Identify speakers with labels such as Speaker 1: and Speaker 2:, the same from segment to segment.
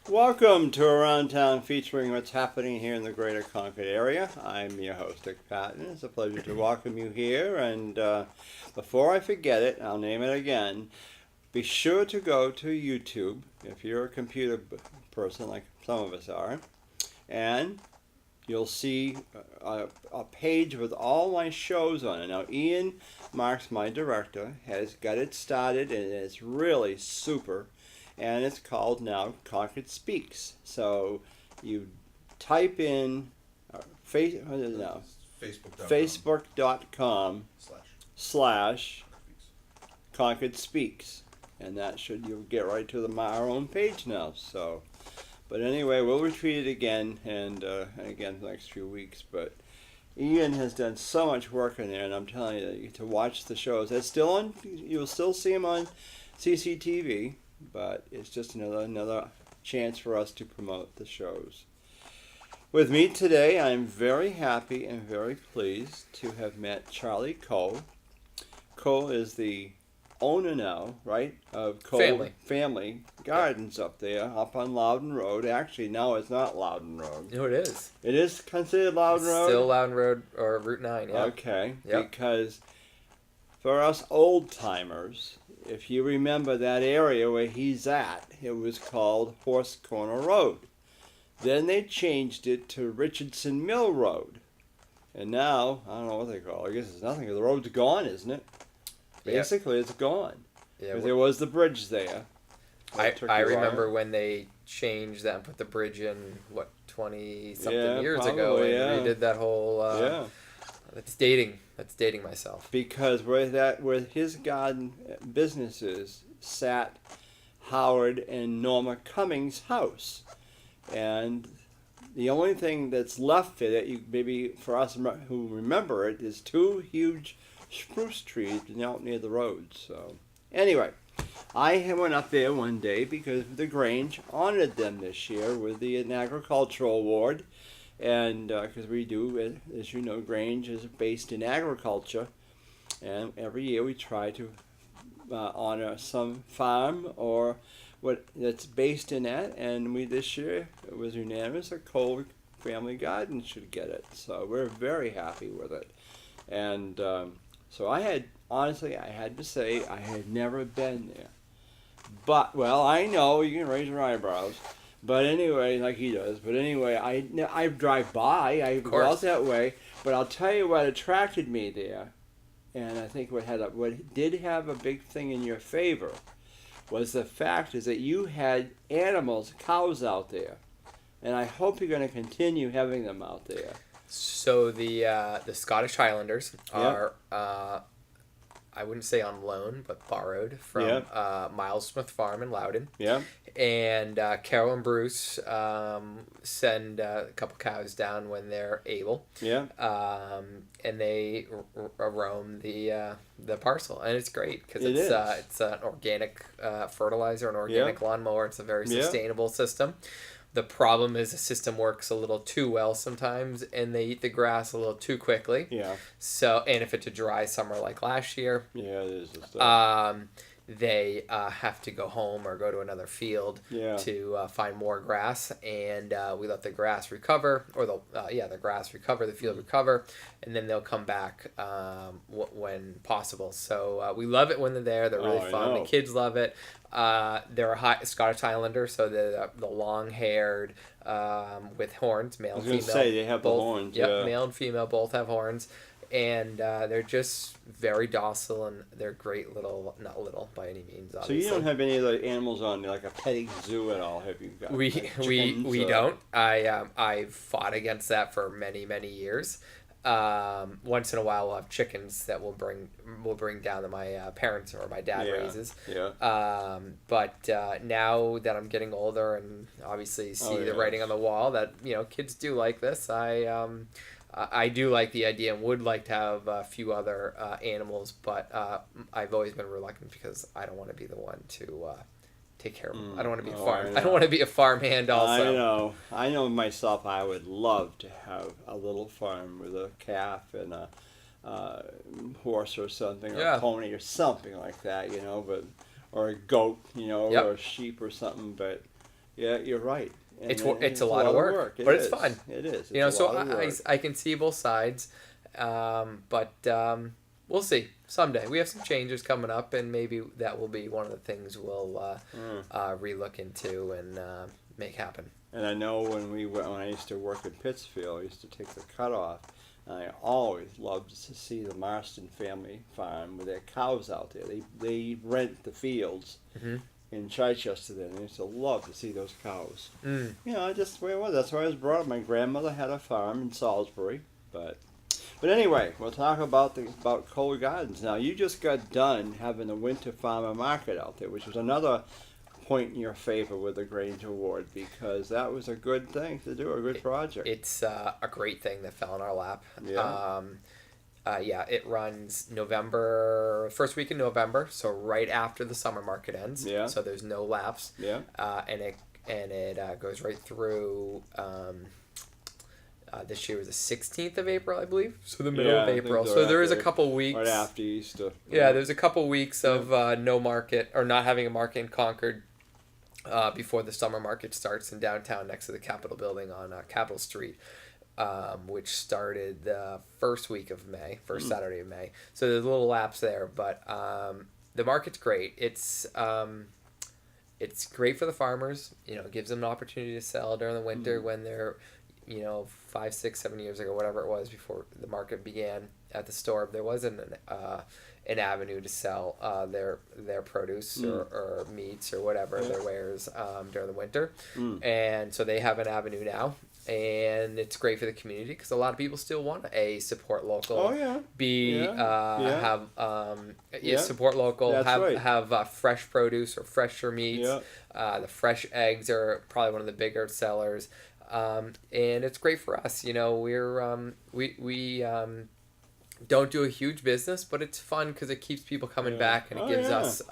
Speaker 1: Welcome to Around Town, featuring what's happening here in the greater Concord area. I'm your host, Dick Patten. It's a pleasure to welcome you here. And before I forget it, I'll name it again. Be sure to go to YouTube if you're a computer person, like some of us are, and you'll see a page with all my shows on it. Now, Ian Marx, my director, has got it started, and it's really super. And it's called now Concord Speaks. So you type in Facebook.com slash Concord Speaks. And that you'll get right to our own page now. So, but anyway, we'll retweet it again and again the next few weeks. But Ian has done so much work in there, and I'm telling you, to watch the shows. That's still on. You'll still see them on CCTV. But it's just another chance for us to promote the shows. With me today, I'm very happy and very pleased to have met Charlie Cole. Cole is the owner now, right, of Cole Family Gardens up there, up on Loudon Road. Actually, no, it's not Loudon Road.
Speaker 2: No, it is.
Speaker 1: It is considered Loudon Road?
Speaker 2: Still Loudon Road or Route 9, yeah.
Speaker 1: Okay,
Speaker 2: yep.
Speaker 1: Because for us old-timers, if you remember that area where he's at, it was called Horse Corner Road. Then they changed it to Richardson Mill Road. And now, I don't know what they call it. I guess it's nothing. The road's gone, isn't it? Basically, It's gone. Yeah, because there was the bridge there.
Speaker 2: I remember when they changed that and put the bridge in, 20-something years ago. And redid that whole... That's dating myself. Because
Speaker 1: where his garden businesses sat Howard and Norma Cummings' house. And the only thing that's left of it, maybe for us who remember it, is two huge spruce trees out near the road. So anyway, I went up there one day because the Grange honored them this year with an agricultural award. And because we do, as you know, Grange is based in agriculture, and every year we try to honor some farm or what that's based in that. And this year it was unanimous that Cole Family Garden should get it. So we're very happy with it. And so I had to say I had never been there. But I know you can raise your eyebrows. But anyway, like he does. But anyway, I drive by. I go out that way. But I'll tell you what attracted me there, and I think what did have a big thing in your favor, was the fact is that you had animals, cows out there, and I hope you're going to continue having them out there.
Speaker 2: So the Scottish Highlanders are. I wouldn't say on loan, but borrowed from Miles Smith Farm in Loudon. Yeah. And Carol and Bruce send a couple cows down when they're able. Yeah. And they roam the parcel, and it's great because it's an organic fertilizer, an organic lawnmower. It's a very sustainable system. The problem is the system works a little too well sometimes, and they eat the grass a little too quickly. Yeah. So, and if it's a dry summer like last year, it is. They have to go home or go to another field to find more grass, and we let the grass recover, or the grass recover, the field recover, and then they'll come back when possible. So we love it when they're there. They're really fun. The kids love it. They're a Scottish Highlander, so they're the long-haired with horns, male and female. I was going to say, they have both, the horns. Yep, male and female both have horns. And they're just very docile, and they're great not little by any means, obviously. So you don't have any of the animals on like a petting zoo at all, have you? Got we don't. I've fought against that for many, many years. Once in a while we'll have chickens that we'll bring down that my parents or my dad raises. Yeah. But now that I'm getting older and obviously see the writing on the wall that kids do like this, I do like the idea and would like to have a few other animals, but I've always been reluctant because I don't want to be the one to take care of them. I don't want to be a farm. I don't want to be a farmhand also.
Speaker 1: I know myself. I would love to have a little farm with a calf and a horse or something, or a pony or something like that, but or a goat, or a sheep or something. But Yeah, you're right. And
Speaker 2: it's a lot of work. But it's fun.
Speaker 1: It is.
Speaker 2: So I can see both sides, but we'll see someday. We have some changes coming up, and maybe that will be one of the things we'll relook into and make happen.
Speaker 1: And I know when I used to work in Pittsfield, I used to take the cutoff. And I always loved to see the Marston family farm with their cows out there. They rent the fields in Chichester then. I used to love to see those cows. Just where it was. That's where I was brought up. My grandmother had a farm in Salisbury. But anyway, we'll talk about Kohler Gardens. Now, you just got done having the Winter Farmer Market out there, which was another point in your favor with the Grange Award, because that was a good thing to do, a good project.
Speaker 2: It's a great thing that fell in our lap. It runs first week in November, so right after the summer market ends. Yeah. So there's no lapse. Yeah. And it goes right through. This year was the 16th of April, I believe. So the middle of April. So there is a couple weeks.
Speaker 1: Right after Easter.
Speaker 2: Yeah, there's a couple weeks of no market, or not having a market in Concord before the summer market starts in downtown next to the Capitol building on Capitol Street, which started the first week of May, first Saturday of May. So there's a little lapse there, but the market's great. It's great for the farmers. It gives them an opportunity to sell during the winter when they're 5, 6, 7 years ago, whatever it was before the market began at the store, there wasn't an avenue to sell their produce or meats or whatever their wares during the winter. And so they have an avenue now, and it's great for the community because a lot of people still want to support local. Support local.
Speaker 1: That's
Speaker 2: have fresh produce or fresher meats. The fresh eggs are probably one of the bigger sellers. And it's great for us. We're we don't do a huge business, but it's fun because it keeps people coming back, and it gives us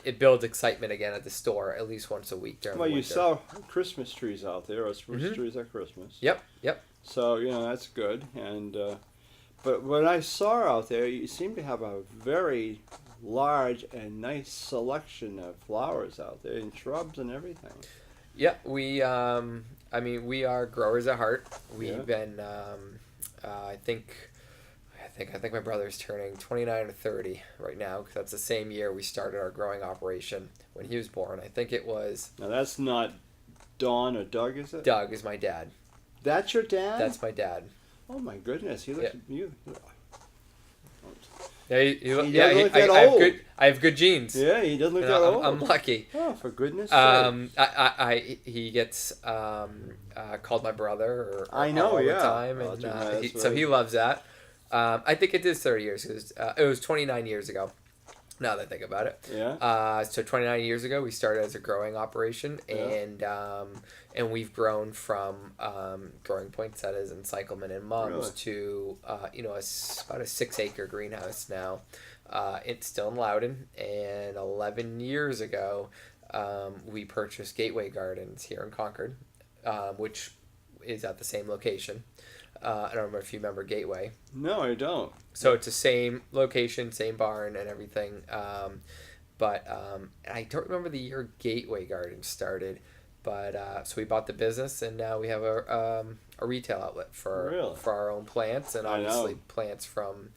Speaker 2: it builds excitement again at the store at least once a week during the winter.
Speaker 1: You saw Christmas trees out there, or spruce trees at Christmas.
Speaker 2: Yep.
Speaker 1: So that's good. And but what I saw out there, you seem to have a very large and nice selection of flowers out there, and shrubs and everything.
Speaker 2: Yeah, we are growers at heart. We've been, I think my brother's turning 29 or 30 right now, because that's the same year we started our growing operation when he was born. I think it was.
Speaker 1: Now that's not Don or Doug, is it?
Speaker 2: Doug is my dad.
Speaker 1: That's your dad?
Speaker 2: That's my dad.
Speaker 1: Oh my goodness, he looks you.
Speaker 2: I have good genes.
Speaker 1: Yeah, he doesn't look that old.
Speaker 2: I'm lucky.
Speaker 1: Oh, for goodness sake.
Speaker 2: He gets called my brother
Speaker 1: I know,
Speaker 2: all the time, and so he loves that. I think it is 30 years. It was 29 years ago. Now that I think about it.
Speaker 1: Yeah.
Speaker 2: So 29 years ago, we started as a growing operation, and we've grown from growing poinsettias and cyclamen and mums to about a 6-acre greenhouse now. It's still in Loudon, and 11 years ago, we purchased Gateway Gardens here in Concord, which is at the same location. I don't remember if you remember Gateway.
Speaker 1: No, I don't.
Speaker 2: So it's the same location, same barn and everything. But I don't remember the year Gateway Gardens started. But so we bought the business, and now we have a retail outlet for our own plants, and obviously plants from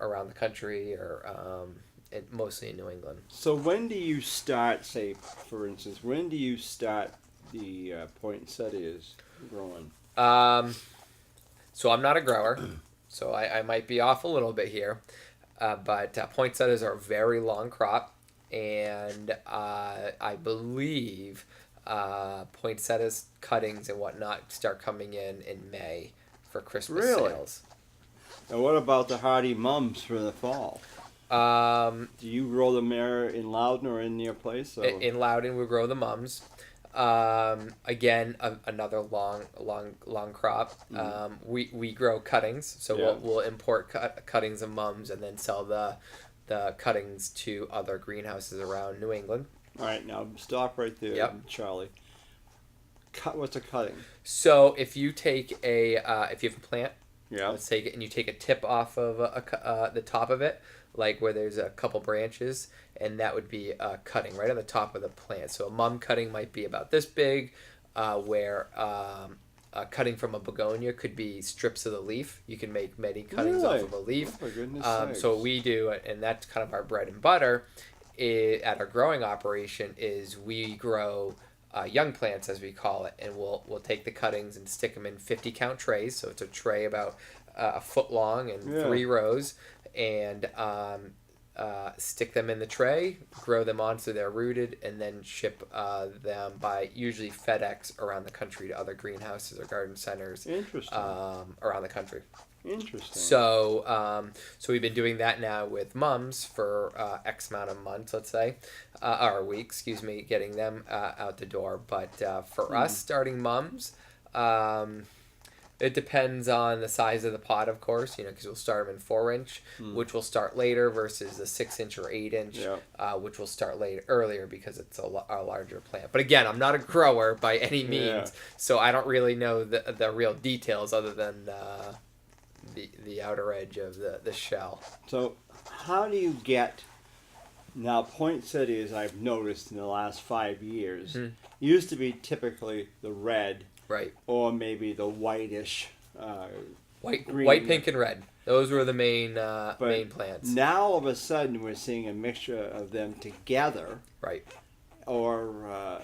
Speaker 2: around the country or mostly in New England.
Speaker 1: So when do you start, say, for instance, the poinsettias growing?
Speaker 2: So I'm not a grower, so I might be off a little bit here, but poinsettias are a very long crop, and I believe poinsettias cuttings and whatnot start coming in May for Christmas sales.
Speaker 1: And what about the hardy mums for the fall? Do you grow them there in Loudon or in your place? Or?
Speaker 2: In Loudon, we grow the mums. Again, another long crop. We grow cuttings, so we'll import cuttings of mums and then sell the cuttings to other greenhouses around New England.
Speaker 1: All right, now stop right there, Charlie. What's a cutting?
Speaker 2: So if you take if you have a plant,
Speaker 1: let's
Speaker 2: take it, and you take a tip off of the top of it, like where there's a couple branches, and that would be a cutting right on the top of the plant. So a mum cutting might be about this big, where a cutting from a begonia could be strips of the leaf. You can make many cuttings off of a leaf.
Speaker 1: Oh, for goodness
Speaker 2: So what we do, and that's kind of our bread and butter, at our growing operation, is we grow young plants, as we call it, and we'll take the cuttings and stick them in 50 count trays. So it's a tray about a foot long and 3 rows, and stick them in the tray, grow them on so they're rooted, and then ship them by usually FedEx around the country to other greenhouses or garden centers.
Speaker 1: Interesting.
Speaker 2: Around the country.
Speaker 1: Interesting.
Speaker 2: So we've been doing that now with mums for X amount of months, let's say, or weeks, getting them out the door. But for us, starting mums, it depends on the size of the pot, of course, because we'll start them in 4-inch, which will start later versus the 6-inch or 8-inch, which will start earlier because it's a larger plant. But again, I'm not a grower by any means, so I don't really know the real details other than the outer edge of the shell.
Speaker 1: So how do you get, now poinsettias, I've noticed in the last 5 years, used to be typically the red,
Speaker 2: right,
Speaker 1: or maybe the whitish green.
Speaker 2: White, pink, and red. Those were the main plants.
Speaker 1: Now all of a sudden we're seeing a mixture of them together,
Speaker 2: right,
Speaker 1: or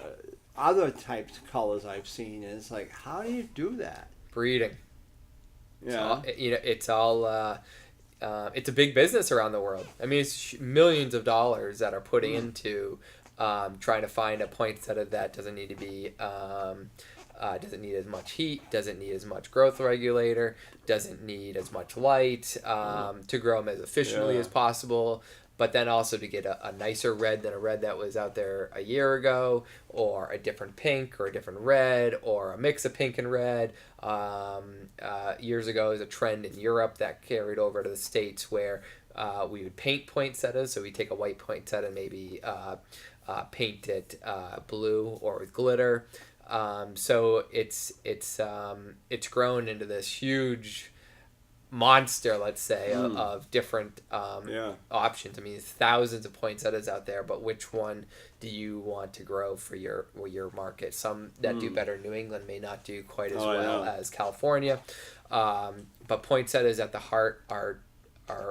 Speaker 1: other types of colors I've seen. And it's like, how do you do that?
Speaker 2: Breeding.
Speaker 1: Yeah,
Speaker 2: it's all it's a big business around the world. I mean, it's millions of dollars that are putting into trying to find a poinsettia that doesn't need to be doesn't need as much heat, doesn't need as much growth regulator, doesn't need as much light to grow them as efficiently as possible. But then also to get a nicer red than a red that was out there a year ago, or a different pink or a different red, or a mix of pink and red. Years ago, there was a trend in Europe that carried over to the States where we would paint poinsettias. So we take a white poinsettia and maybe paint it blue or with glitter. So it's grown into this huge monster, let's say, of different options. I mean, there's thousands of poinsettias out there, but which one do you want to grow for your market? Some that do better in New England may not do quite as well as California, but poinsettias at the heart are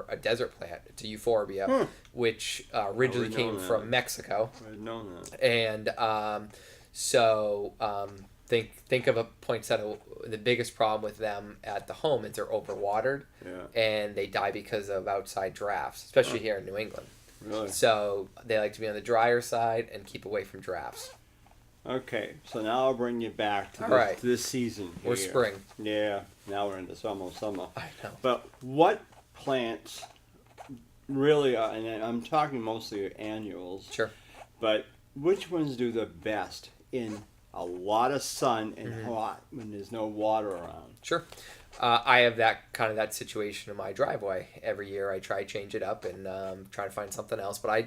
Speaker 2: a desert plant. It's a euphorbia, which originally came from Mexico.
Speaker 1: I didn't know that.
Speaker 2: And so think of a poinsettia. The biggest problem with them at the home is they're overwatered, and they die because of outside drafts, especially here in New England.
Speaker 1: Really?
Speaker 2: So they like to be on the drier side and keep away from drafts.
Speaker 1: Okay, so now I'll bring you back to this season here.
Speaker 2: Or spring.
Speaker 1: Yeah, now we're into summer.
Speaker 2: I know.
Speaker 1: But what plants really are, and I'm talking mostly annuals.
Speaker 2: Sure.
Speaker 1: But which ones do the best in a lot of sun and hot when there's no water around?
Speaker 2: Sure. I have that situation in my driveway. Every year I try to change it up and try to find something else. But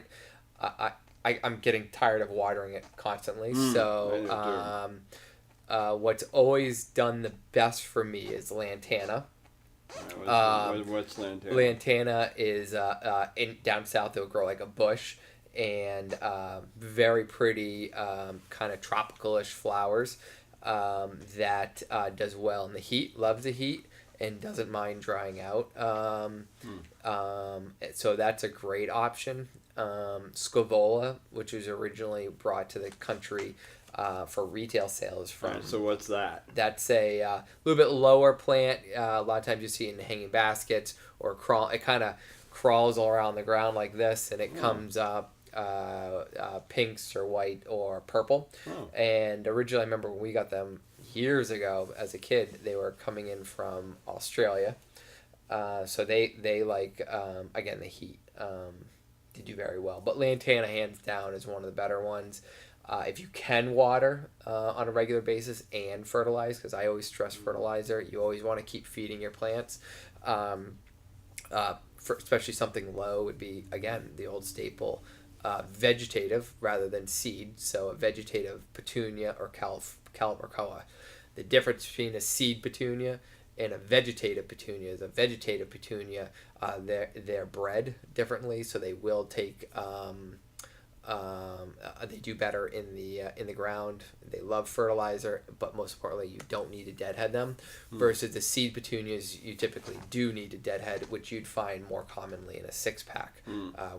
Speaker 2: I'm getting tired of watering it constantly. So what's always done the best for me is lantana.
Speaker 1: What's lantana?
Speaker 2: Lantana is down south. It'll grow like a bush, and very pretty kind of tropical-ish flowers that does well in the heat, loves the heat, and doesn't mind drying out. So that's a great option. Scaevola, which was originally brought to the country for retail sales from.
Speaker 1: Right, so what's that?
Speaker 2: That's a little bit lower plant. A lot of times you see it in hanging baskets or crawl. It kind of crawls all around the ground like this, and it comes up pinks or white or purple. And originally, I remember when we got them years ago as a kid, they were coming in from Australia. So they like again the heat. They do very well, but lantana hands down is one of the better ones. If you can water on a regular basis and fertilize, because I always stress fertilizer, you always want to keep feeding your plants. For especially something low would be, again, the old staple, vegetative rather than seed. So a vegetative petunia or calibrachoa. The difference between a seed petunia And a vegetative petunia is a vegetative petunia. They're bred differently, so they will take. They do better in the ground. They love fertilizer, but most importantly, you don't need to deadhead them. Versus the seed petunias, you typically do need to deadhead, which you'd find more commonly in a 6-pack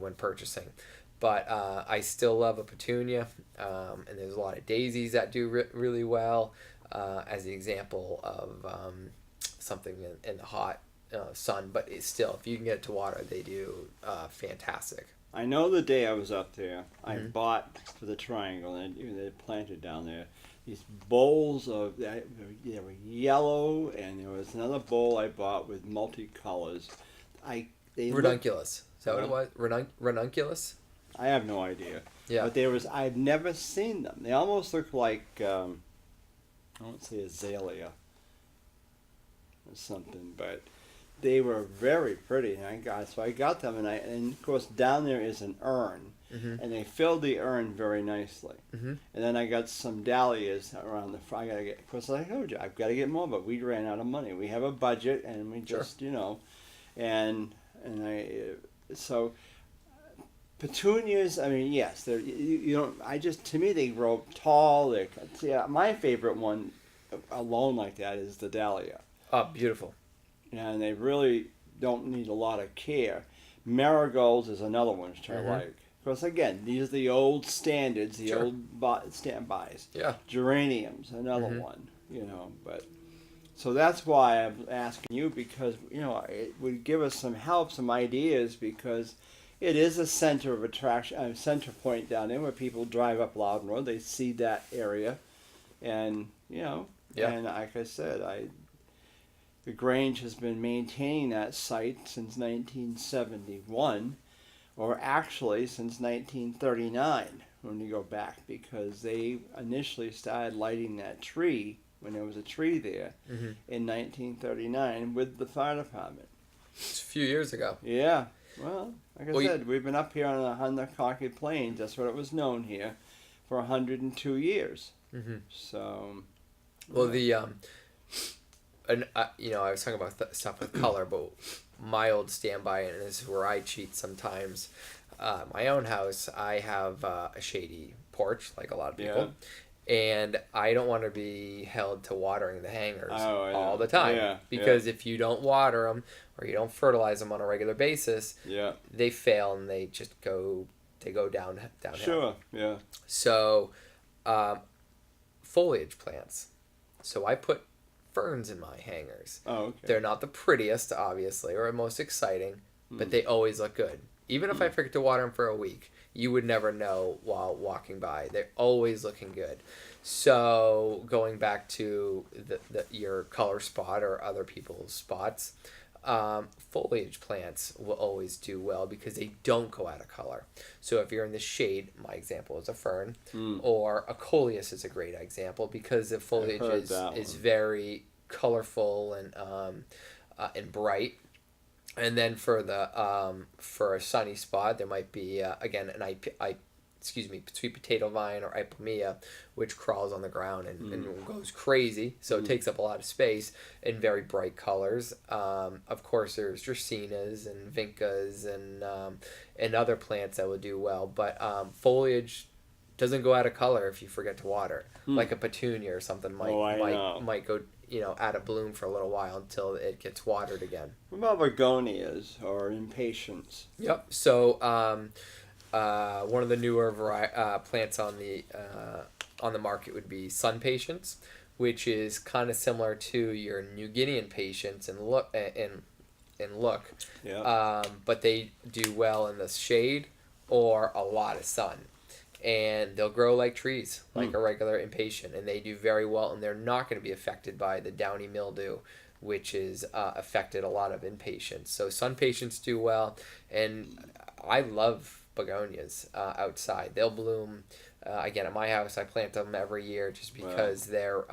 Speaker 2: when purchasing. But I still love a petunia, and there's a lot of daisies that do really well. As the example of something in the hot sun, but it's still, if you can get it to water, they do fantastic.
Speaker 1: I know the day I was up there, I bought for the triangle, and they planted down there these bowls of, they were yellow, and there was another bowl I bought with multicolors.
Speaker 2: Ranunculus. Is that what it was? Ranunculus?
Speaker 1: I have no idea.
Speaker 2: Yeah.
Speaker 1: But I've never seen them. They almost look like, I won't say azalea or something, but they were very pretty. And I got them, and of course down there is an urn, and they filled the urn very nicely. And then I got some dahlias around the front. Of course, like I told you, I've got to get more, but we ran out of money. We have a budget, and we just, so petunias. I mean, yes, they're to me they grow tall. My favorite one alone like that is the dahlia.
Speaker 2: Oh, beautiful.
Speaker 1: And they really don't need a lot of care. Marigolds is another one which I like. Of course, again, these are the old standards, the old standbys.
Speaker 2: Yeah.
Speaker 1: Geraniums, another one, but so that's why I'm asking you, because, it would give us some help, some ideas, because it is a center of attraction, a center point down there where people drive up Loudon Road, they see that area, and, and like I said, the Grange has been maintaining that site since 1971, or actually since 1939, when you go back, because they initially started lighting that tree, when there was a tree there, in 1939 with the fire department.
Speaker 2: It's a few years ago.
Speaker 1: Yeah. Well, like I said, we've been up here on the Concord Plains, that's what it was known here, for 102 years. So...
Speaker 2: Well, I was talking about stuff with color, but my old standby, and this is where I cheat sometimes. My own house, I have a shady porch, like a lot of people, and I don't want to be held to watering the hangers all the time, because if you don't water them or you don't fertilize them on a regular basis, they fail and they just go downhill.
Speaker 1: Sure, yeah.
Speaker 2: So, foliage plants. So I put ferns in my hangers. Oh, okay. They're not the prettiest, obviously, or most exciting, but they always look good. Even if I forget to water them for a week, you would never know while walking by. They're always looking good. So going back to your color spot or other people's spots, foliage plants will always do well because they don't go out of color. So if you're in the shade, my example is a fern, or a coleus is a great example because the foliage is very colorful and bright. And then for a sunny spot, there might be again sweet potato vine or ipomea, which crawls on the ground and goes crazy. So it takes up a lot of space in very bright colors. Of course, there's dracaenas and vincas and other plants that will do well. But foliage doesn't go out of color if you forget to water. Like a petunia or something might go out of bloom for a little while until it gets watered again.
Speaker 1: What about begonias or impatiens?
Speaker 2: Yep. So one of the newer plants on the market would be sun patience, which is kind of similar to your New Guinean patience and look. But they do well in the shade or a lot of sun. And they'll grow like trees, like a regular impatient, and they do very well, and they're not going to be affected by the downy mildew, which has affected a lot of impatiens. So sun patients do well, and I love begonias outside. They'll bloom. Again, at my house, I plant them every year just because they're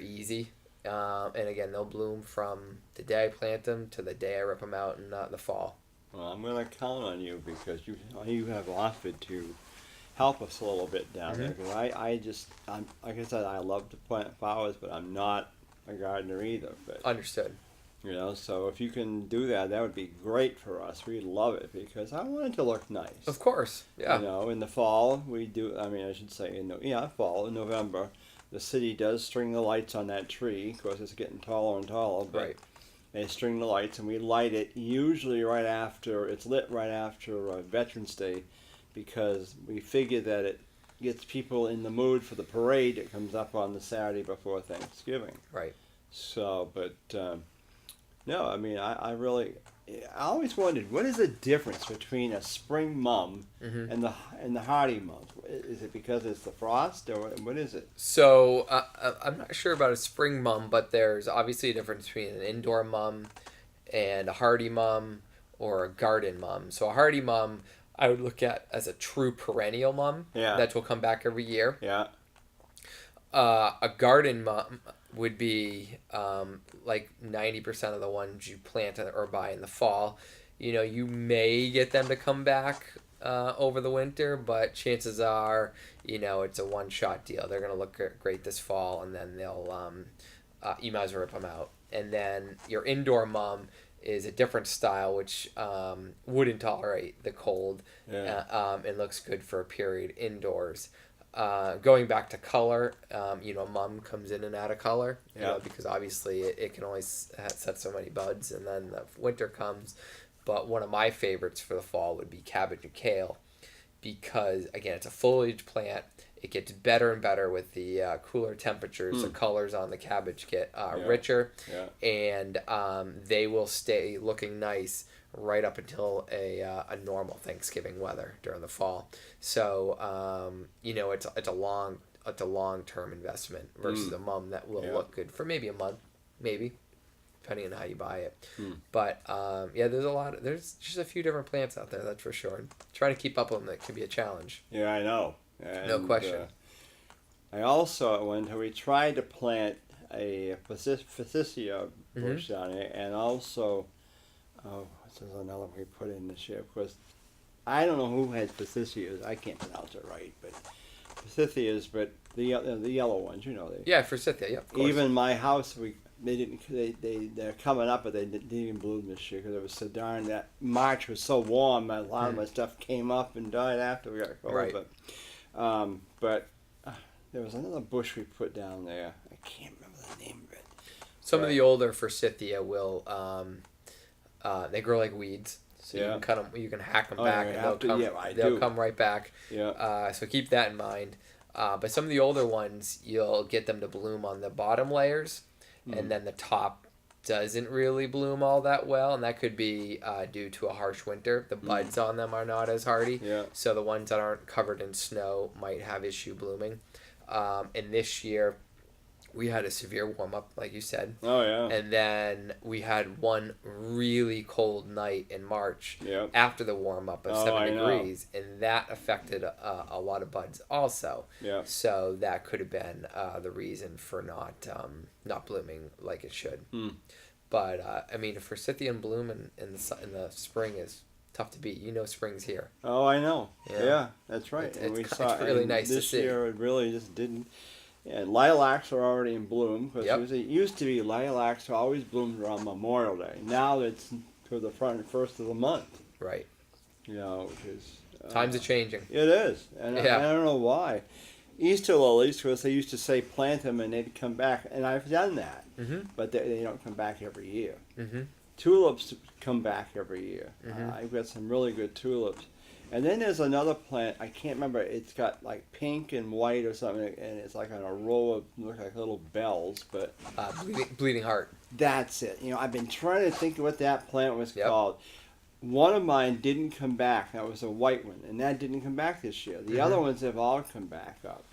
Speaker 2: easy. And again, they'll bloom from the day I plant them to the day I rip them out in the fall.
Speaker 1: Well, I'm going to count on you because you have offered to help us a little bit down there. Because I'm like I said, I love to plant flowers, but I'm not a gardener either. But
Speaker 2: Understood.
Speaker 1: you know, so if you can do that, that would be great for us. We'd love it because I want it to look nice.
Speaker 2: Of course, yeah.
Speaker 1: You know, in the fall we do. I mean, I should say fall in November, the city does string the lights on that tree. Of course, it's getting taller and taller, but
Speaker 2: Right.
Speaker 1: they string the lights, and we light it usually right after it's lit right after Veterans Day, because we figure that it gets people in the mood for the parade that comes up on the Saturday before Thanksgiving.
Speaker 2: Right.
Speaker 1: So, but. No, I mean, I always wondered, what is the difference between a spring mum and the hardy mum? Is it because it's the frost, or what is it?
Speaker 2: So I'm not sure about a spring mum, but there's obviously a difference between an indoor mum and a hardy mum or a garden mum. So a hardy mum I would look at as a true perennial mum that will come back every year.
Speaker 1: Yeah.
Speaker 2: A garden mum would be like 90% of the ones you plant or buy in the fall. You know, you may get them to come back over the winter, but chances are, you know, it's a one-shot deal. They're going to look great this fall, and then they'll you might as well rip them out. And then your indoor mum is a different style, which wouldn't tolerate the cold and looks good for a period indoors. Going back to color, you know, mum comes in and out of color, you know, because obviously it can only set so many buds, and then the winter comes. But one of my favorites for the fall would be cabbage and kale, because again, it's a foliage plant. It gets better and better with the cooler temperatures. The colors on the cabbage get richer, and they will stay looking nice right up until a normal Thanksgiving weather during the fall. So you know, it's a long-term investment versus a mum that will look good for maybe a month, maybe, depending on how you buy it. But there's just a few different plants out there, that's for sure. And trying to keep up with them, that can be a challenge.
Speaker 1: Yeah, I know. And,
Speaker 2: no question.
Speaker 1: I also, we tried to plant a Forsythia bush down there, and also, this is another one we put in this year, because I don't know who had Forsythias. I can't pronounce it right, but Forsythias, but the yellow ones, you know.
Speaker 2: Forsythia, yeah, of course.
Speaker 1: Even my house, they're coming up, but they didn't even bloom this year because it was so darn, that March was so warm. A lot of my stuff came up and died after we got cold.
Speaker 2: Right.
Speaker 1: But there was another bush we put down there. I can't remember the name of it.
Speaker 2: Some of the older Forsythia will, they grow like weeds. So you can cut them, you can hack them back, and they'll come right back.
Speaker 1: Yeah.
Speaker 2: So keep that in mind. But some of the older ones, you'll get them to bloom on the bottom layers, and then the top doesn't really bloom all that well, and that could be due to a harsh winter. The buds on them are not as hardy, so the ones that aren't covered in snow might have issue blooming. And this year, we had a severe warm-up, like you said.
Speaker 1: Oh, yeah.
Speaker 2: And then we had one really cold night in March after the warm-up of 7 degrees, and that affected a lot of buds also. Yeah. So that could have been the reason for not blooming like it should. But, I mean, Forsythia in bloom in the spring is tough to beat. You know spring's here.
Speaker 1: Oh, I know. Yeah, that's right.
Speaker 2: It's really nice to see.
Speaker 1: This year it really just didn't. And lilacs are already in bloom, because it used to be lilacs always bloomed around Memorial Day. Now it's to the first of the month.
Speaker 2: Right.
Speaker 1: You know, which is...
Speaker 2: Times are changing.
Speaker 1: It is. And I don't know why. Easter lilies, because they used to say plant them and they'd come back, and I've done that. But they don't come back every year. Tulips come back every year. I've got some really good tulips. And then there's another plant, I can't remember, it's got like pink and white or something, and it's like on a row of, look like little bells, but...
Speaker 2: Bleeding heart.
Speaker 1: That's it. You know, I've been trying to think of what that plant was called. One of mine didn't come back, that was a white one, and that didn't come back this year. The other ones have all come back up.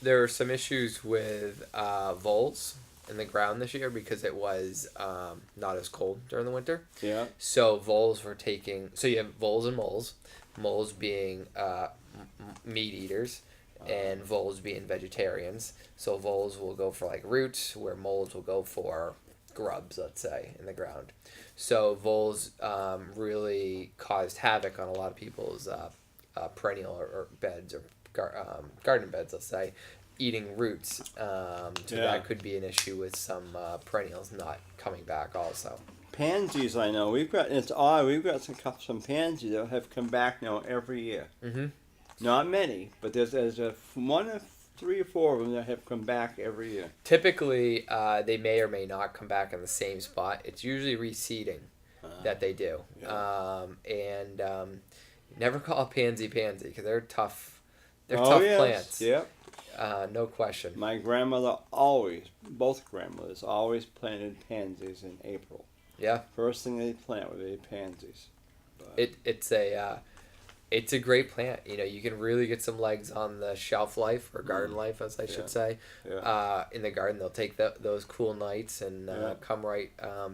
Speaker 2: There are some issues with voles in the ground this year because it was not as cold during the winter. Yeah. So voles were taking... So you have voles and moles. Moles being meat eaters and voles being vegetarians. So voles will go for like roots, where moles will go for grubs, let's say, in the ground. So voles really caused havoc on a lot of people's perennial or beds or garden beds, let's say. eating roots. So that could be an issue with some perennials not coming back also.
Speaker 1: Pansies, I know. It's odd. We've got some pansies that have come back now every year. Mm-hmm. Not many, but there's one of 3 or 4 of them that have come back every year.
Speaker 2: Typically, they may or may not come back in the same spot. It's usually reseeding that they do. Yeah. Never call a pansy because they're tough. They're tough plants.
Speaker 1: Yeah.
Speaker 2: No question.
Speaker 1: My grandmother both grandmothers always planted pansies in April.
Speaker 2: Yeah.
Speaker 1: First thing they plant would be pansies.
Speaker 2: But it's a great plant. You can really get some legs on the shelf life or garden life, as I should say. Yeah. In the garden, they'll take those cool nights and come right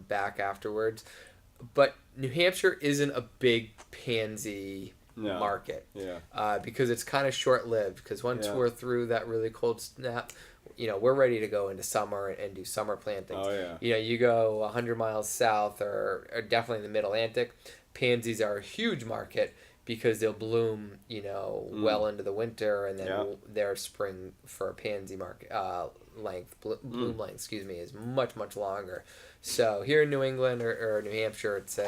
Speaker 2: back afterwards. But New Hampshire isn't a big pansy market. Yeah. Because it's kind of short-lived. Because once we're through that really cold snap, we're ready to go into summer and do summer plantings. Oh, yeah. You go 100 miles south or definitely in the mid-Atlantic, pansies are a huge market because they'll bloom, well into the winter, and then their spring for a pansy market bloom length, is much, much longer. So here in New England or New Hampshire, it's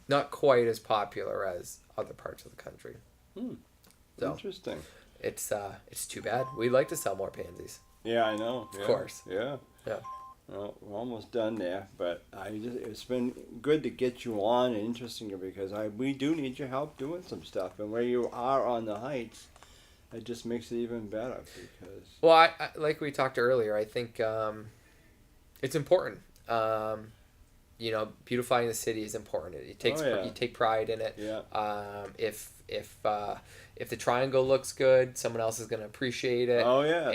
Speaker 2: not quite as popular as other parts of the country. So,
Speaker 1: interesting.
Speaker 2: It's too bad. We'd like to sell more pansies.
Speaker 1: Yeah, I know.
Speaker 2: Of course.
Speaker 1: Yeah. Well, we're almost done there, but it's been good to get you on and interesting because we do need your help doing some stuff, and where you are on the heights, it just makes it even better because.
Speaker 2: Well, I like we talked earlier. I think it's important. Beautifying the city is important. You take pride in it. Yeah. If the triangle looks good, someone else is going to appreciate it.
Speaker 1: Oh yeah.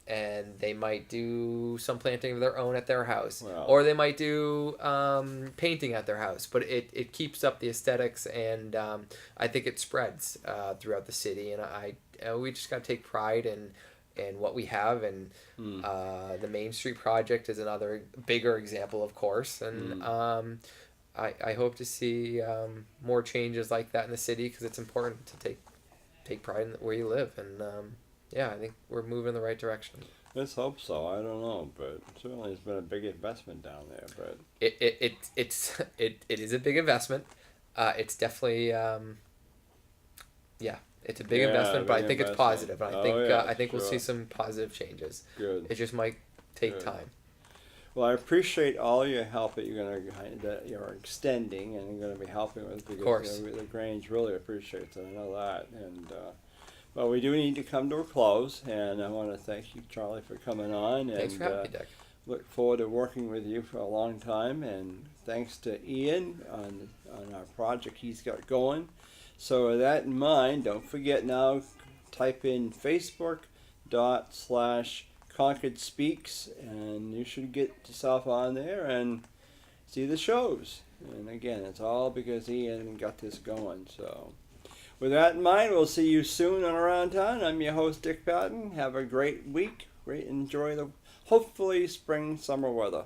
Speaker 2: And they might do some planting of their own at their house, or they might do painting at their house. But it keeps up the aesthetics, and I think it spreads throughout the city. And we just got to take pride in what we have, and the Main Street project is another bigger example, of course, and I hope to see more changes like that in the city because it's important to take pride in where you live, and I think we're moving in the right direction.
Speaker 1: Let's hope so. I don't know, but certainly it's been a big investment down there. But
Speaker 2: it is a big investment. It's definitely it's a big investment, but I think it's positive. And I think we'll see some positive changes. Good. It just might take time.
Speaker 1: Well, I appreciate all your help that you're extending and you're going to be helping with because
Speaker 2: of course.
Speaker 1: The Grange really appreciates it. I know that. And well, we do need to come to a close, and I want to thank you, Charlie, for coming on.
Speaker 2: Thanks for having me, Dick.
Speaker 1: Look forward to working with you for a long time, and thanks to Ian on our project he's got going. So with that in mind, don't forget now, type in Facebook.com/Concord Speaks, and you should get yourself on there and see the shows. And again, it's all because Ian got this going. So with that in mind, we'll see you soon on Around Town. I'm your host, Dick Patten. Have a great week. Enjoy the hopefully spring, summer weather.